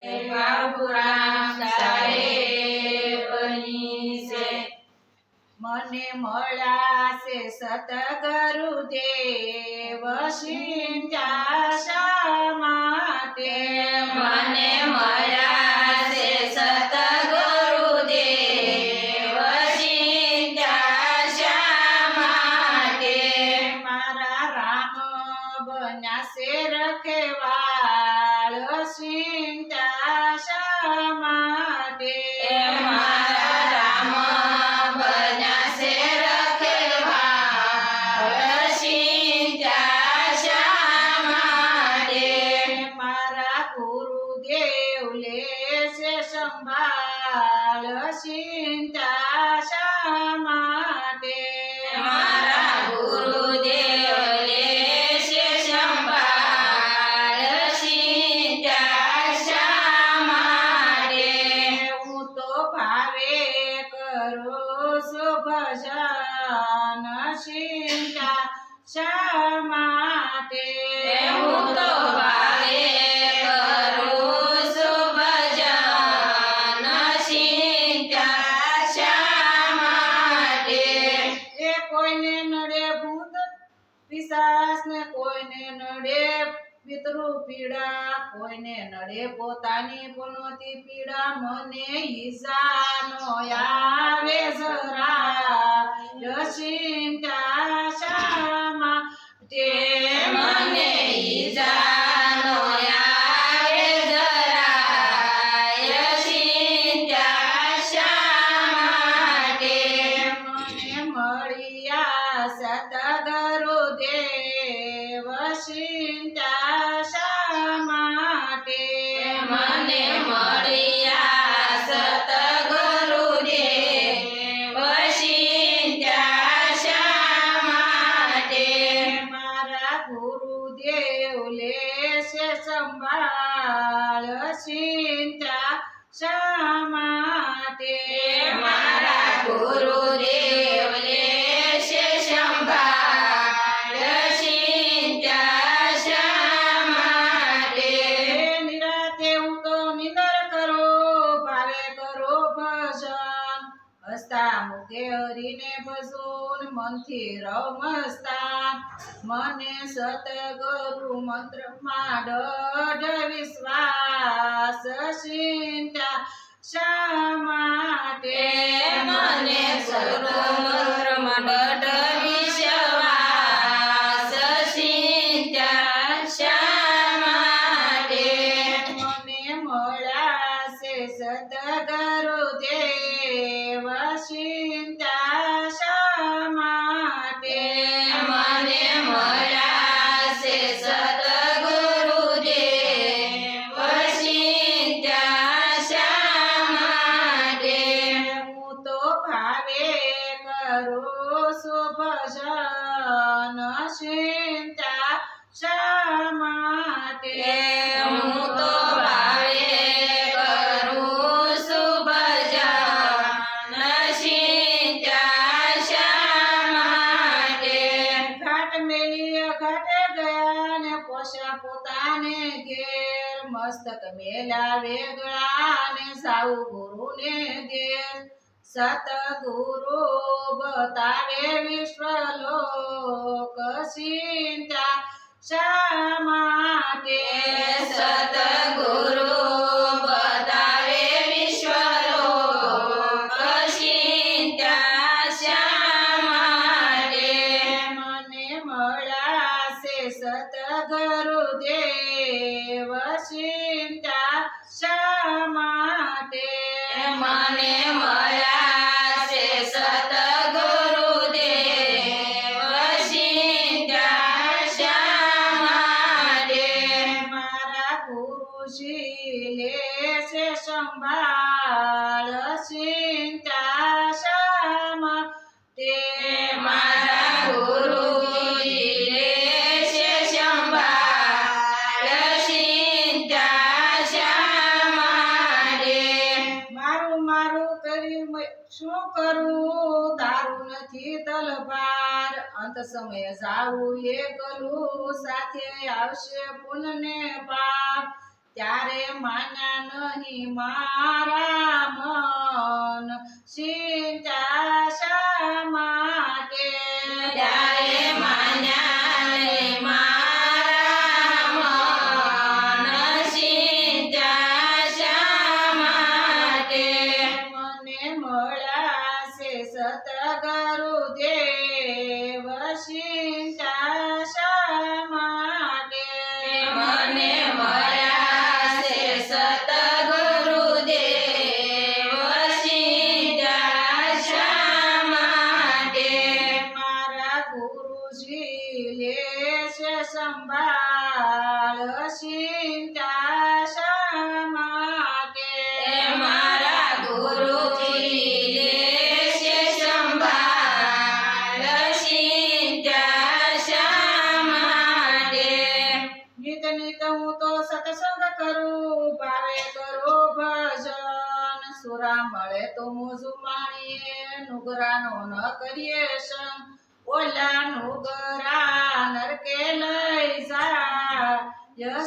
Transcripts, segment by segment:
બાબુરામ સાહેબની છે મને મળ્યા છે સતગુરુદેવ સિંધ્યા શા માટે મને મળ્યા છે સતગુરુદેવ સિંધ્યા શા માટે મારા રામ બન્યા છે રખેવાળ સિંધ્યા શા માટે મારા રામ બન્યા છે રખેવાળ સિંધ્યા શા માટે મારા ગુરુદેવ લેશે સંભાળ સિંધ્યા શા માટે મારા ગુરુદેવ લેશે સંભાળ સિંધ્યા શા માટે હું તો ભાવે કરું છું ભજન સિંધ્યા શા માટે હું તો ભાવે કરું છું ભજન સિંધ્યા શા માટે એ કોઈને નડે ભૂત પિશાચને કોઈને નડે પિતૃ પીડા કોઈને નડે પોતાની પનોતી પીડા મને ઈજાનો આવે જરા ચિંતા શા માટે મને ઈજાનો આવે જરાય સિંધ્યા શા માટે મને મળ્યા સતગુરુદેવ સિંધ્યા શા માટે મને મળ્યા સતગુરુદેવ સિંધ્યા શા માટે મારા ગુરુદેવ લેશે સંભાળ સિંધ્યા શા માટે મારા ગુરુદેવ લેશે સંભાળ સિંધ્યા શા માટે નિરાતે હું તો નિંદર કરો ભાવે કરો ભજન હસતા મુખે હરીને ભજો ને મનથી રવ મસ્તા મને સતગુરુ મંત્રમાં દઢ વિશ્વાસ સિંધ્યા શા માટે મને સર્વમંત્રમાં દઢ વિશ્વાસ સિંધ્યા શા માટે મને મળ્યા છે સતગુરુદેવ સિંધ્યા શા માટે મને મળ્યા છે સતગુરુદેવ સિંધ્યા શા માટે હું તો ભાવે કરું છું ભજન સિંધ્યા શા માટે હું તો ભાવે કરું છું ભજન સિંધ્યા શા માટે ઘાટ મેલી ઘાટે ગયા ને પોષા પોતાને ઘેર મસ્તક મેલા વેગળા ને સાઉ ગુરુ ને ઘેર સતગુરુ બતાવે વિશ્વલોક સિંધ્યા શા માટે સતગુરુ બતાવે વિશ્વલોક સિંધ્યા શા માટે મને મળ્યા છે સતગુરુદેવ સિંધ્યા શા માટે મને મળ્યા છે સતગુરુદેવ સિંધ્યા શા માટે મારા ગુરુજી લેશે સંભાળ સિંધ્યા શા માટે મારા ગુરુજી લેશે સંભાળ સિંધ્યા શા માટે મારું મારું કરી શું કરું તારું નથી તલવાર અંત સમયે જાવું એકલું સાથે આવશે પુનને પાપ ત્યારે માન્યા નહીં મારા મન ચિંતા શા માટે ત્યારે માન્યા નહીં મારા મન ચિંતા શા માટે મને મળ્યા છે સતગુરુદેવ ચિંતા શા માટે મને મળ્યા છે સતગુરુદેવ ચિંતા શા માટે મારા ગુરુજી લે છે સંભાળ ચિંતા શા માટે મારા ગુરુજી લેશે સંભાળ ચિંતા શા માટે નિત નિત હું તો સત્સંગ કરું ભાવે કરો ભજન સુરા મળે તો મોજુ માણીએ નુગરાનો ન કરીએ સંગ ઓલા નુગરા નરકે લઈ જા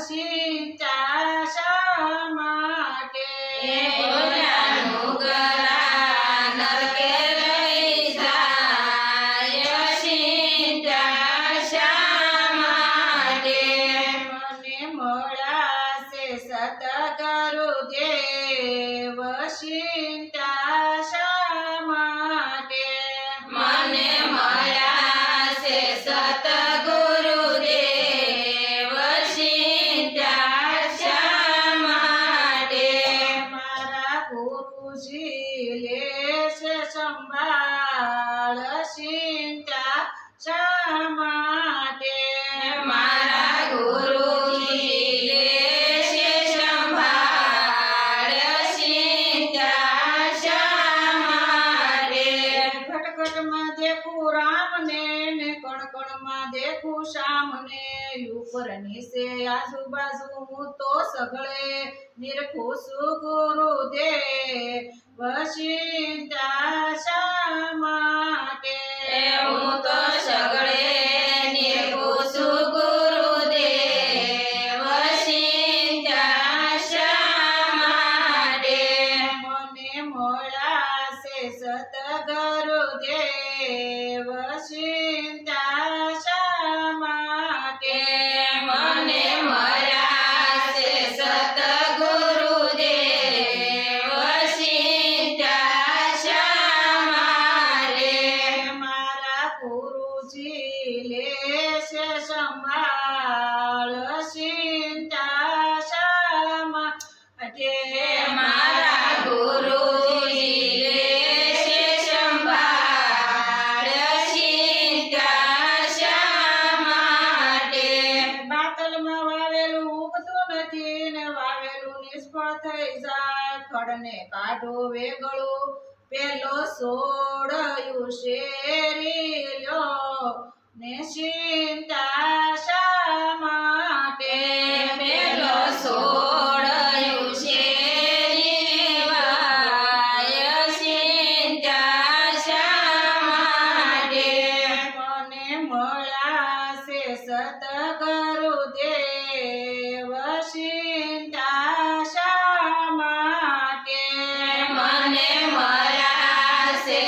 ચિંતા શા માટે ઓલા નુગરા નરકે લઈ જાય ચિંતા શા માટે મને મળ્યા છે સતગુરુદેવ ચિંતા શા માટે મને મળ્યા છે સતગુરુદેવ ચિંતા શા માટે મારા ગુરુજી લે છે સંભાળ ચિંતા શા માટે મારા ગુરુજી લેશે સંભાળ ચિંતા શા માટે ઘટઘટમાં દેખું રામને ને કણકણમાં દેખું શ્યામને ઉપર નીચે આજુબાજુ હું તો સઘળે નિરખું છું ગુરુદેવ ચિંતા શા માટે હું તો સગળે નિર્ગુણ છું ગુરુદેવ ચિંતા શા માટે મને મળ્યા છે સતગુરુદેવ ચિંતા શા માટે મને મળ્યા છે સતગુરુદેવ ચિંતા શા માટે મારા ગુરુજી લે છે સંભાળ ચિંતા શા માટે મારા ગુરુજી લેશે સંભાળ ચિંતા શા માટે બાતલમાં વાવેલું ઉગતું નથી ને વાવેલું નિષ્ફળ થઈ જાય ખડને કાઢો વેગળું પેલો સોડયું શેરી લ્યો ને ચિંતા શા માટે પેલો સોડયું શેરી વાય ચિંતા શા માટે મને મળ્યા છે સતગુરુદેવ ચિંતા શા માટે મને મળ્યા છે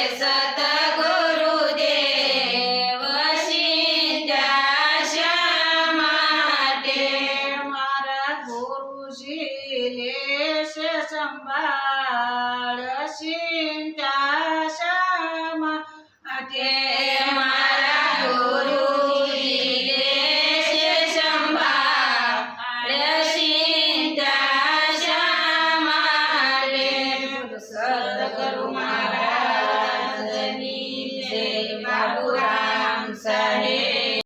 સતગુરુદેવ ચિંતા શા માટે મારા ગુરુજી લે છે સંભાળ ચિંતા શા માટે મારા ગુરુજી લેશે સંભાળ ચિંતા શા માટે સદગુરુ મારા